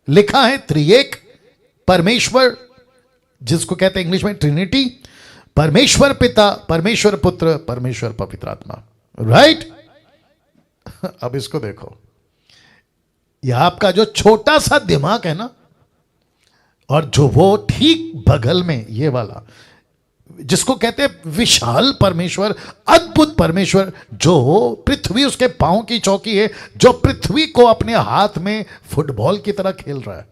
लिखा है त्रिएक परमेश्वर, जिसको कहते हैं इंग्लिश में ट्रिनिटी, परमेश्वर पिता, परमेश्वर पुत्र, परमेश्वर पवित्र आत्मा। राइट? अब इसको देखो, यह आपका जो छोटा सा दिमाग है ना, और जो वो ठीक बगल में ये वाला, जिसको कहते हैं विशाल परमेश्वर, अद्भुत परमेश्वर, जो पृथ्वी उसके पांव की चौकी है, जो पृथ्वी को अपने हाथ में फुटबॉल की तरह खेल रहा है।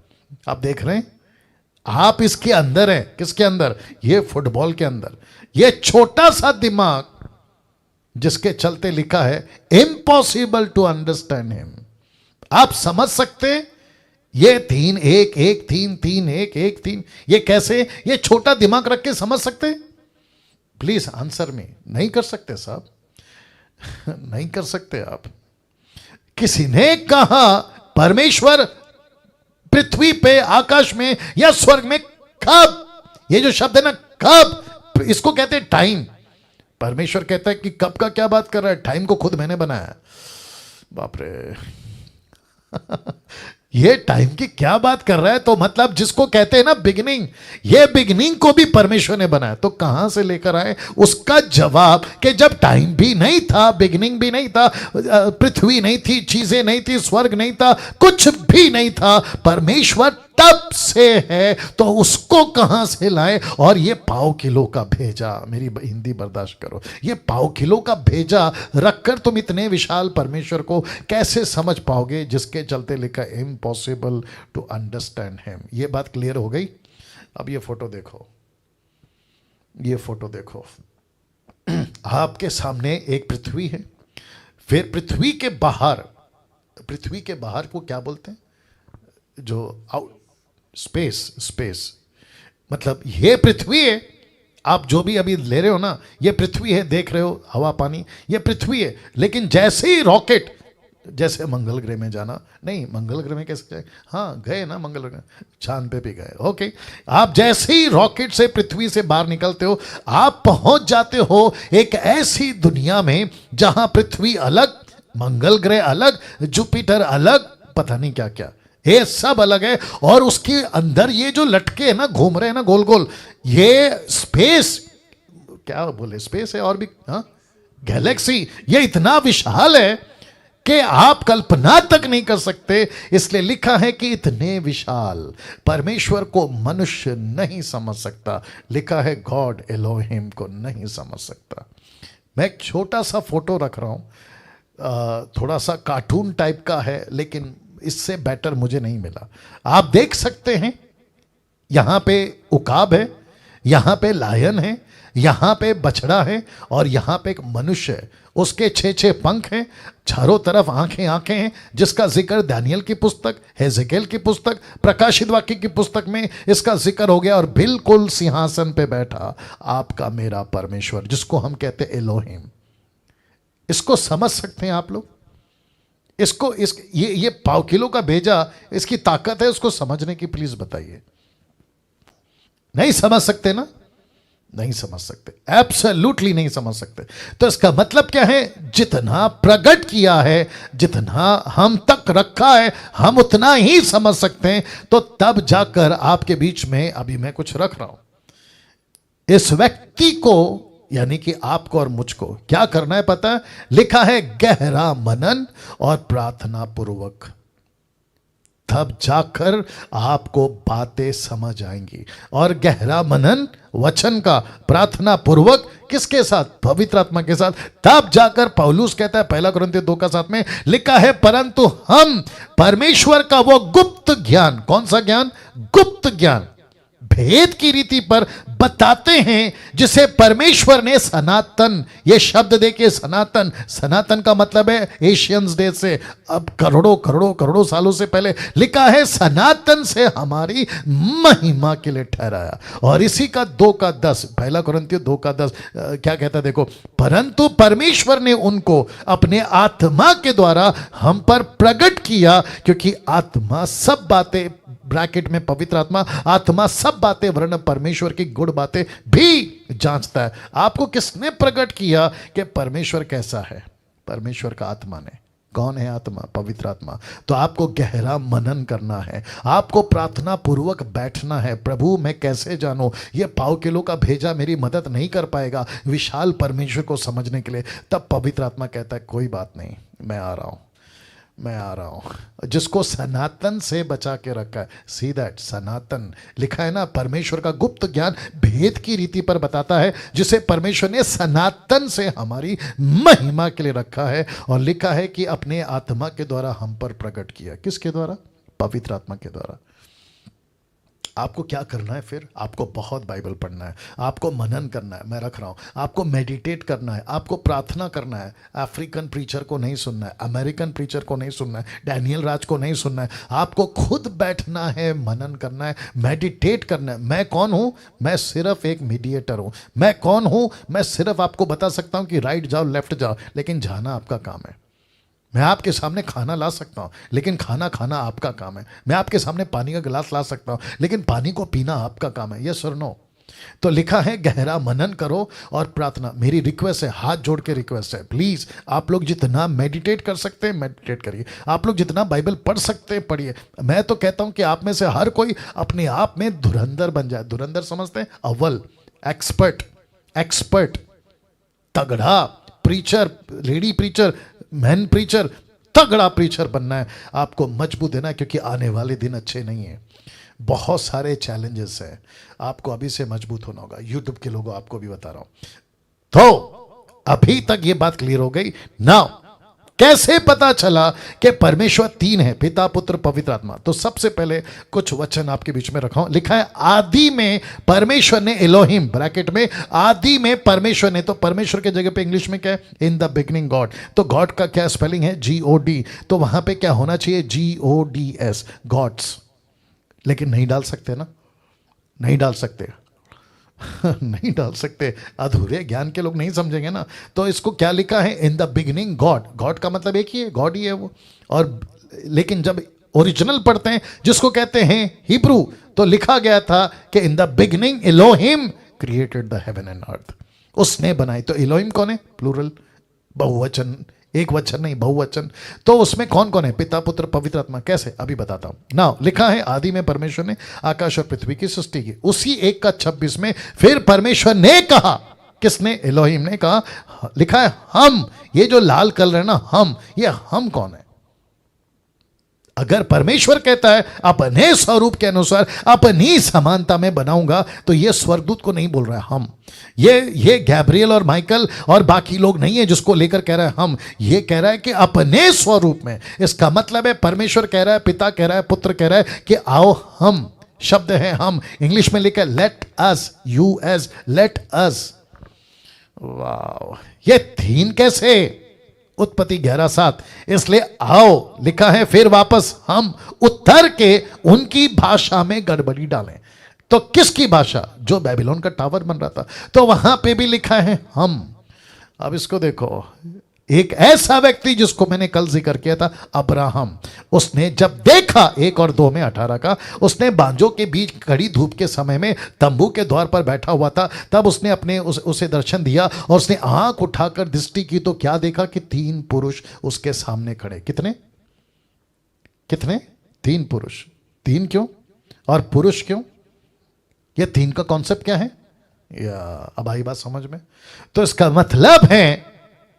आप देख रहे हैं, आप इसके अंदर हैं। किसके अंदर? ये फुटबॉल के अंदर। ये छोटा सा दिमाग जिसके चलते लिखा है इम्पॉसिबल टू अंडरस्टैंड हिम। आप समझ सकते हैं ये 3 1 1 3 3 1 1 3, ये कैसे? ये छोटा दिमाग रख के समझ सकते? प्लीज आंसर में। नहीं कर सकते साहब, नहीं कर सकते आप। किसी ने कहा परमेश्वर पृथ्वी पे, आकाश में या स्वर्ग में कब? ये जो शब्द है ना कब, इसको कहते हैं टाइम। परमेश्वर कहता है कि कब का क्या बात कर रहा है? टाइम को खुद मैंने बनाया। बाप रे ये टाइम की क्या बात कर रहा है? तो मतलब जिसको कहते हैं ना बिगिनिंग, ये बिगिनिंग को भी परमेश्वर ने बनाया। तो कहां से लेकर आए उसका जवाब कि जब टाइम भी नहीं था, बिगिनिंग भी नहीं था, पृथ्वी नहीं थी, चीजें नहीं थी, स्वर्ग नहीं था, कुछ भी नहीं था, परमेश्वर तब से है, तो उसको कहां से लाए? और ये पाव किलो का भेजा, मेरी हिंदी बर्दाश्त करो, ये पाव किलो का भेजा रखकर तुम इतने विशाल परमेश्वर को कैसे समझ पाओगे, जिसके चलते लिखा इम्पॉसिबल टू अंडरस्टैंड हिम। ये बात क्लियर हो गई? अब ये फोटो देखो, ये फोटो देखो। आपके सामने एक पृथ्वी है, फिर पृथ्वी के बाहर, पृथ्वी के बाहर को क्या बोलते हैं? जो आउट स्पेस, स्पेस मतलब ये पृथ्वी है। आप जो भी अभी ले रहे हो ना, ये पृथ्वी है, देख रहे हो हवा पानी, ये पृथ्वी है। लेकिन जैसे ही रॉकेट, जैसे मंगल ग्रह में जाना, नहीं मंगल ग्रह में कैसे जाए? हाँ गए ना मंगल ग्रह, चांद पे भी गए, ओके। आप जैसे ही रॉकेट से पृथ्वी से बाहर निकलते हो, आप पहुंच जाते हो एक ऐसी दुनिया में जहां पृथ्वी अलग, मंगल ग्रह अलग, जुपिटर अलग, पता नहीं क्या क्या, ये सब अलग है। और उसके अंदर ये जो लटके हैं ना, घूम रहे हैं ना गोल गोल, ये स्पेस, क्या बोले, स्पेस है और भी, हाँ गैलेक्सी, ये इतना विशाल है कि आप कल्पना तक नहीं कर सकते। इसलिए लिखा है कि इतने विशाल परमेश्वर को मनुष्य नहीं समझ सकता। लिखा है गॉड एलोहिम को नहीं समझ सकता। मैं एक छोटा सा फोटो रख रहा हूं, थोड़ा सा कार्टून टाइप का है, लेकिन इससे बेटर मुझे नहीं मिला। आप देख सकते हैं, यहां पे उकाब है, यहां पे लायन है, यहां पे बछड़ा है, और यहां पे एक मनुष्य है। उसके 6 पंख हैं, चारों तरफ आंखें आंखें हैं, जिसका जिक्र दानियल की पुस्तक, हेजेकेल की पुस्तक, प्रकाशित वाक्य की पुस्तक में इसका जिक्र हो गया। और बिल्कुल सिंहासन पे बैठा आपका मेरा परमेश्वर, जिसको हम कहते हैं एलोहिम। इसको समझ सकते हैं आप लोग? इसको ये पाव किलो का भेजा, इसकी ताकत है उसको समझने की, प्लीज बताइए। नहीं समझ सकते ना? नहीं समझ सकते, एब्सोल्युटली नहीं समझ सकते। तो इसका मतलब क्या है? जितना प्रकट किया है, जितना हम तक रखा है, हम उतना ही समझ सकते हैं। तो तब जाकर आपके बीच में अभी मैं कुछ रख रहा हूं। इस व्यक्ति को, यानी कि आपको और मुझको क्या करना है पता है? लिखा है गहरा मनन और प्रार्थना पूर्वक, तब जाकर आपको बातें समझ आएंगी। और गहरा मनन वचन का, प्रार्थना पूर्वक किसके साथ? पवित्र आत्मा के साथ। तब जाकर पौलुस कहता है 1 कुरिन्थियों 2:7 में लिखा है, परंतु हम परमेश्वर का वो गुप्त ज्ञान, कौन सा ज्ञान? गुप्त ज्ञान, भेद की रीति पर बताते हैं, जिसे परमेश्वर ने सनातन, ये शब्द देखिए सनातन, सनातन का मतलब है एशियंस डे से, अब करोड़ों करोड़ों करोड़ों सालों से पहले लिखा है, सनातन से हमारी महिमा के लिए ठहराया। और इसी का 2:10, 1 कुरिन्थियों 2:10 क्या कहता है देखो, परंतु परमेश्वर ने उनको अपने आत्मा के द्वारा हम पर प्रकट किया, क्योंकि आत्मा सब बातें, ब्रैकेट में पवित्र आत्मा, आत्मा सब बातें वरन परमेश्वर की गुड़ बातें भी जांचता है। आपको किसने प्रकट किया कि परमेश्वर कैसा है? परमेश्वर का आत्मा ने। कौन है आत्मा? पवित्र आत्मा। तो आपको गहरा मनन करना है, आपको प्रार्थना पूर्वक बैठना है। प्रभु मैं कैसे जानूं? ये पाव किलो का भेजा मेरी मदद नहीं कर पाएगा विशाल परमेश्वर को समझने के लिए। तब पवित्र आत्मा कहता है कोई बात नहीं, मैं आ रहा हूं, मैं आ रहा हूं। जिसको सनातन से बचा के रखा है, सी दैट, सनातन लिखा है ना, परमेश्वर का गुप्त ज्ञान भेद की रीति पर बताता है, जिसे परमेश्वर ने सनातन से हमारी महिमा के लिए रखा है। और लिखा है कि अपने आत्मा के द्वारा हम पर प्रकट किया। किसके द्वारा? पवित्र आत्मा के द्वारा। आपको क्या करना है फिर? आपको बहुत बाइबल पढ़ना है, आपको मनन करना है, मैं रख रहा हूँ, आपको मेडिटेट करना है, आपको प्रार्थना करना है। अफ्रीकन प्रीचर को नहीं सुनना है, अमेरिकन प्रीचर को नहीं सुनना है, डैनियल राज को नहीं सुनना है। आपको खुद बैठना है, मनन करना है, मेडिटेट करना है। मैं कौन हूँ? मैं सिर्फ एक मीडिएटर हूँ। मैं कौन हूँ? मैं सिर्फ आपको बता सकता हूँ कि राइट जाओ, लेफ्ट जाओ, लेकिन जाना आपका काम है। मैं आपके सामने खाना ला सकता हूं, लेकिन खाना खाना आपका काम है। मैं आपके सामने पानी का गिलास ला सकता हूं, लेकिन पानी को पीना आपका काम है। यस और नो? तो लिखा है गहरा मनन करो और प्रार्थना। मेरी रिक्वेस्ट है, हाथ जोड़ के रिक्वेस्ट है, प्लीज आप लोग जितना मेडिटेट कर सकते हैं मेडिटेट करिए, आप लोग जितना बाइबल पढ़ सकते हैं पढ़िए। मैं तो कहता हूं कि आप में से हर कोई अपने आप में धुरंधर बन जाए। धुरंधर समझते हैं? अव्वल, एक्सपर्ट, एक्सपर्ट, तगड़ा preacher, lady preacher, man preacher, तगड़ा प्रीचर बनना है। आपको मजबूत देना है, क्योंकि आने वाले दिन अच्छे नहीं है। बहुत सारे चैलेंजेस हैं, आपको अभी से मजबूत होना होगा। यूट्यूब के लोगों, आपको भी बता रहा हूं। तो अभी तक ये बात क्लियर हो गई ना? कैसे पता चला कि परमेश्वर तीन है, पिता पुत्र पवित्र आत्मा? तो सबसे पहले कुछ वचन आपके बीच में रखा हूं। लिखा है आदि में परमेश्वर ने, एलोहिम ब्रैकेट में, आदि में परमेश्वर ने। तो परमेश्वर के जगह पे इंग्लिश में क्या है? In the beginning God. तो गॉड का क्या स्पेलिंग है? GOD। तो वहां पे क्या होना चाहिए? GODS, gods. लेकिन नहीं डाल सकते ना, नहीं डाल सकते नहीं डाल सकते, अधूरे ज्ञान के लोग नहीं समझेंगे ना। तो इसको क्या लिखा है? In the beginning God. God का मतलब एक ही है, गॉड ही है वो। और लेकिन जब ओरिजिनल पढ़ते हैं, जिसको कहते हैं हिब्रू, तो लिखा गया था कि in the beginning Elohim created the heaven and earth. उसने बनाई। तो एलोहिम कौन है? प्लूरल, बहुवचन, एक वचन नहीं, बहुवचन। तो उसमें कौन कौन है? पिता पुत्र पवित्र आत्मा। कैसे? अभी बताता हूं ना। लिखा है आदि में परमेश्वर ने आकाश और पृथ्वी की सृष्टि की। उसी 1:26 में फिर परमेश्वर ने कहा, किसने? एलोहिम ने कहा। लिखा है हम, ये जो लाल कलर है ना, हम, ये हम कौन है? अगर परमेश्वर कहता है अपने स्वरूप के अनुसार अपनी समानता में बनाऊंगा, तो ये स्वर्गदूत को नहीं बोल रहा है हम। ये गैब्रियल और माइकल और बाकी लोग नहीं है जिसको लेकर कह रहा है हम। ये कह रहा है कि अपने स्वरूप में। इसका मतलब है परमेश्वर कह रहा है, पिता कह रहा है, पुत्र कह रहा है कि आओ हम। शब्द है हम, इंग्लिश में लिखा है let us, US, let us. वाह, ये तीन कैसे? उत्पत्ति 11:7। इसलिए आओ लिखा है, फिर वापस हम उत्तर के उनकी भाषा में गड़बड़ी डालें। तो किसकी भाषा? जो बेबीलोन का टावर बन रहा था, तो वहां पे भी लिखा है हम। अब इसको देखो, एक ऐसा व्यक्ति जिसको मैंने कल जिक्र किया था, अब्राहम, उसने जब देखा 1 और 2 में 18 का, उसने बांजों के बीच कड़ी धूप के समय में तंबू के द्वार पर बैठा हुआ था। तब उसने अपने उसे दर्शन दिया और उसने आंख उठाकर दृष्टि की, तो क्या देखा कि 3 पुरुष उसके सामने खड़े। कितने? कितने? 3 पुरुष। 3 क्यों और पुरुष क्यों? ये 3 का कॉन्सेप्ट क्या है? या अब आई बात समझ में? तो इसका मतलब है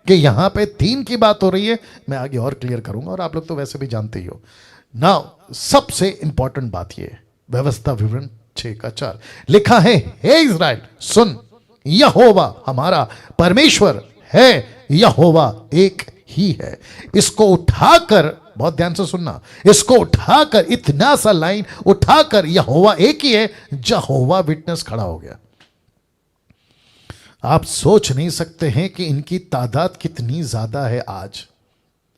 कि यहां पे 3 की बात हो रही है। मैं आगे और क्लियर करूंगा, और आप लोग तो वैसे भी जानते ही हो। नाउ सबसे इंपॉर्टेंट बात यह, व्यवस्था विवरण 6:4 लिखा है, हे इज़राइल सुन, यहोवा हमारा परमेश्वर है, यहोवा एक ही है। इसको उठाकर, बहुत ध्यान से सुनना, इसको उठाकर, इतना सा लाइन उठाकर, यहोवा एक ही है, यहोवा विटनेस खड़ा हो गया। आप सोच नहीं सकते हैं कि इनकी तादाद कितनी ज्यादा है आज।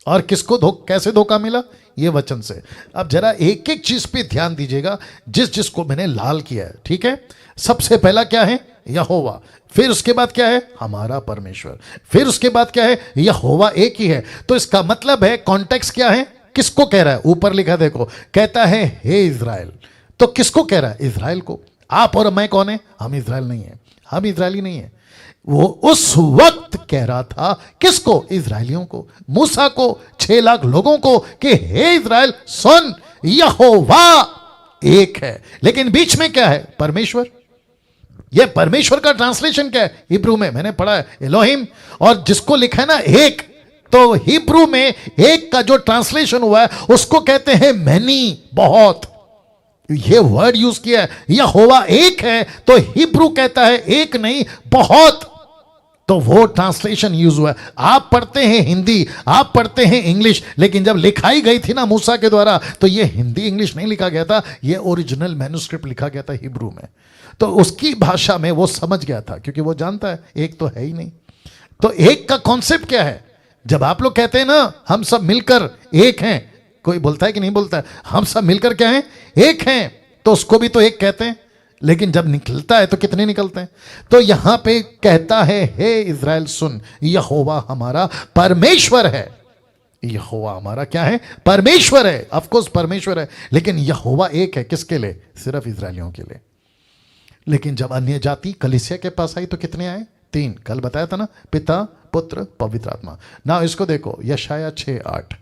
और किसको कैसे धोखा मिला? ये वचन से। अब जरा एक एक चीज पे ध्यान दीजिएगा, जिसको मैंने लाल किया है, ठीक है? सबसे पहला क्या है? यहोवा। फिर उसके बाद क्या है? हमारा परमेश्वर। फिर उसके बाद क्या है? यहोवा एक ही है। तो इसका मतलब है, कॉन्टेक्स्ट क्या है? किसको कह रहा है? ऊपर लिखा देखो, कहता है हे इज़राइल। तो किसको कह रहा है? इज़राइल को। आप और मैं कौन है? हम इज़राइल नहीं है, हम इज़राइली नहीं है। वो उस वक्त कह रहा था किसको? इजराइलियों को, मूसा को, 6 लाख लोगों को कि हे इजराइल सुन, यहोवा एक है। लेकिन बीच में क्या है? परमेश्वर। ये परमेश्वर का ट्रांसलेशन क्या है हिब्रू में? मैंने पढ़ा है एलोहिम, और जिसको लिखा है ना एक, तो हिब्रू में एक का जो ट्रांसलेशन हुआ है उसको कहते हैं मैनी, बहुत। ये वर्ड यूज किया है, यहोवा एक है, तो हिब्रू कहता है एक नहीं बहुत, तो वो ट्रांसलेशन यूज हुआ है। आप पढ़ते हैं हिंदी, आप पढ़ते हैं इंग्लिश, लेकिन जब लिखाई गई थी ना मूसा के द्वारा, तो ये हिंदी इंग्लिश नहीं लिखा गया था, ये ओरिजिनल मैन्युस्क्रिप्ट लिखा गया था हिब्रू में। तो उसकी भाषा में वो समझ गया था, क्योंकि वो जानता है एक तो है ही नहीं। तो एक का कॉन्सेप्ट क्या है? जब आप लोग कहते हैं ना हम सब मिलकर एक हैं, कोई बोलता है कि नहीं बोलता है? हम सब मिलकर क्या हैं? एक हैं, तो उसको भी तो एक कहते हैं। लेकिन जब निकलता है तो कितने निकलते हैं? तो यहां पे कहता है हे इज़राइल सुन, यहोवा हमारा परमेश्वर है। यहोवा हमारा क्या है? परमेश्वर है। ऑफ कोर्स परमेश्वर है, लेकिन यहोवा एक है। किसके लिए? सिर्फ इज़राइलियों के लिए। लेकिन जब अन्य जाति कलीसिया के पास आई तो कितने आए? 3। कल बताया था ना, पिता, पुत्र, पवित्र आत्मा। ना इसको देखो, यशाया 6:8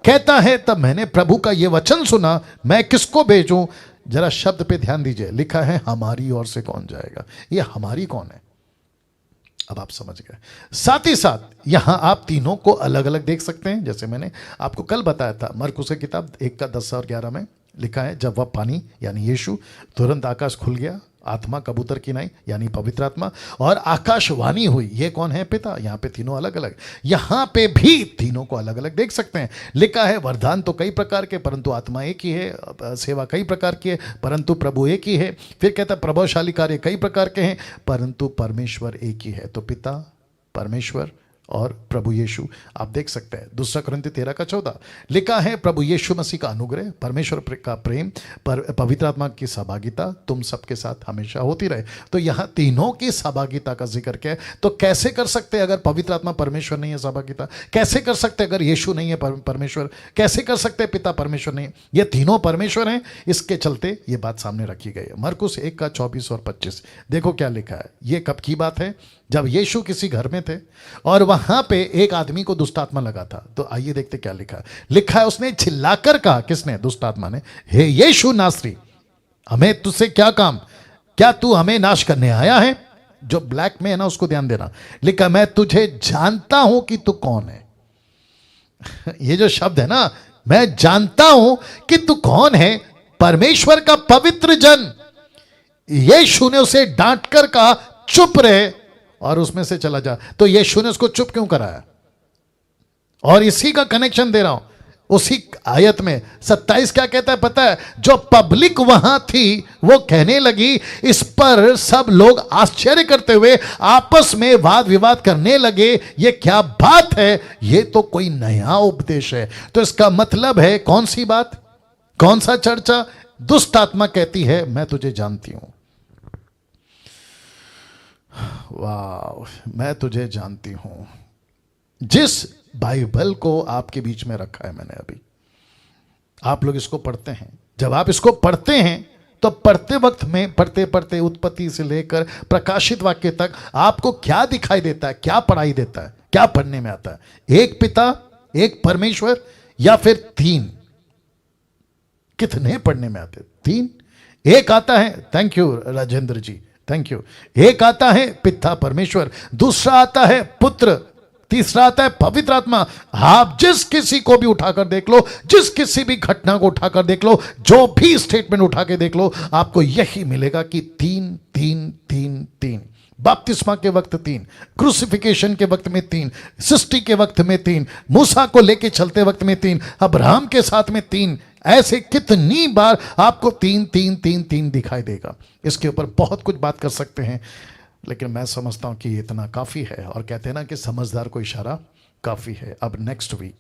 कहता है तब मैंने प्रभु का यह वचन सुना, मैं किसको भेजूं? जरा शब्द पे ध्यान दीजिए, लिखा है हमारी ओर से कौन जाएगा। ये हमारी कौन है? अब आप समझ गए। साथ ही साथ यहां आप तीनों को अलग अलग देख सकते हैं। जैसे मैंने आपको कल बताया था, मरकुस की किताब 1:10 और 11 में लिखा है, जब वह पानी यानी यीशु, तुरंत आकाश खुल गया, आत्मा कबूतर की नाई यानी पवित्र आत्मा, और आकाशवाणी हुई। ये कौन है? पिता। यहां पे तीनों अलग अलग, यहां पे भी तीनों को अलग अलग देख सकते हैं। लिखा है वरदान तो कई प्रकार के, परंतु आत्मा एक ही है। सेवा कई प्रकार की है, परंतु प्रभु एक ही है। फिर कहता है प्रभावशाली कार्य कई प्रकार के हैं, परंतु परमेश्वर एक ही है। तो पिता, परमेश्वर और प्रभु यीशु आप देख सकते हैं। 2 कुरिन्थी 13:14 लिखा है, प्रभु यीशु मसीह का अनुग्रह, परमेश्वर का प्रेम, पवित्र आत्मा की सहभागिता तुम सबके साथ हमेशा होती रहे। तो यहाँ तीनों की सहभागिता का जिक्र क्या है? तो कैसे कर सकते हैं अगर पवित्र आत्मा परमेश्वर नहीं है सहभागिता? कैसे कर सकते अगर यीशु नहीं है परमेश्वर? कैसे कर सकते पिता परमेश्वर नहीं है? ये तीनों परमेश्वर हैं। इसके चलते ये बात सामने रखी गई है। मरकुस 1:24 और 25 देखो क्या लिखा है। ये कब की बात है? जब यीशु किसी घर में थे और वहां पे एक आदमी को दुष्ट आत्मा लगा था। तो आइए देखते क्या लिखा है। लिखा है उसने चिल्लाकर कहा, किसने? दुष्ट आत्मा ने, हे यीशु नासरी, हमें तुझसे क्या काम? क्या तू हमें नाश करने आया है? जो ब्लैक में है ना उसको ध्यान देना। लिखा, मैं तुझे जानता हूं कि तू कौन है। ये जो शब्द है ना, मैं जानता हूं कि तू कौन है, परमेश्वर का पवित्र जन। यीशु ने उसे डांट कर कहा चुप रहे और उसमें से चला जा। तो यीशु ने उसको चुप क्यों कराया? और इसी का कनेक्शन दे रहा हूं उसी आयत में 27 क्या कहता है पता है? जो पब्लिक वहां थी वो कहने लगी, इस पर सब लोग आश्चर्य करते हुए आपस में वाद विवाद करने लगे, ये क्या बात है? ये तो कोई नया उपदेश है। तो इसका मतलब है कौन सी बात, कौन सा चर्चा? दुष्ट आत्मा कहती है मैं तुझे जानती हूं। वाह, मैं तुझे जानती हूं। जिस बाइबल को आपके बीच में रखा है मैंने अभी, आप लोग इसको पढ़ते हैं। जब आप इसको पढ़ते हैं तो पढ़ते वक्त में पढ़ते पढ़ते उत्पत्ति से लेकर प्रकाशित वाक्य तक आपको क्या दिखाई देता है? क्या पढ़ाई देता है? क्या पढ़ने में आता है? एक पिता, एक परमेश्वर, या फिर 3? कितने पढ़ने में आते? 3। एक आता है, thank you Rajendra ji, thank you. एक आता है पिता परमेश्वर, दूसरा आता है पुत्र, तीसरा आता है पवित्र आत्मा। आप जिस किसी को भी उठाकर देख लो, जिस किसी भी घटना को उठाकर देख लो, जो भी स्टेटमेंट उठा के देख लो, आपको यही मिलेगा कि 3 3 3 3। बपतिस्मा के वक्त 3, क्रूसिफिकेशन के वक्त में 3, सृष्टि के वक्त में 3, मूसा को लेके चलते वक्त में 3, अब्राहम के साथ में 3। ऐसे कितनी बार आपको 3 3 3 3 दिखाई देगा। इसके ऊपर बहुत कुछ बात कर सकते हैं, लेकिन मैं समझता हूं कि इतना काफी है। और कहते हैं ना कि समझदार को इशारा काफी है। अब नेक्स्ट वीक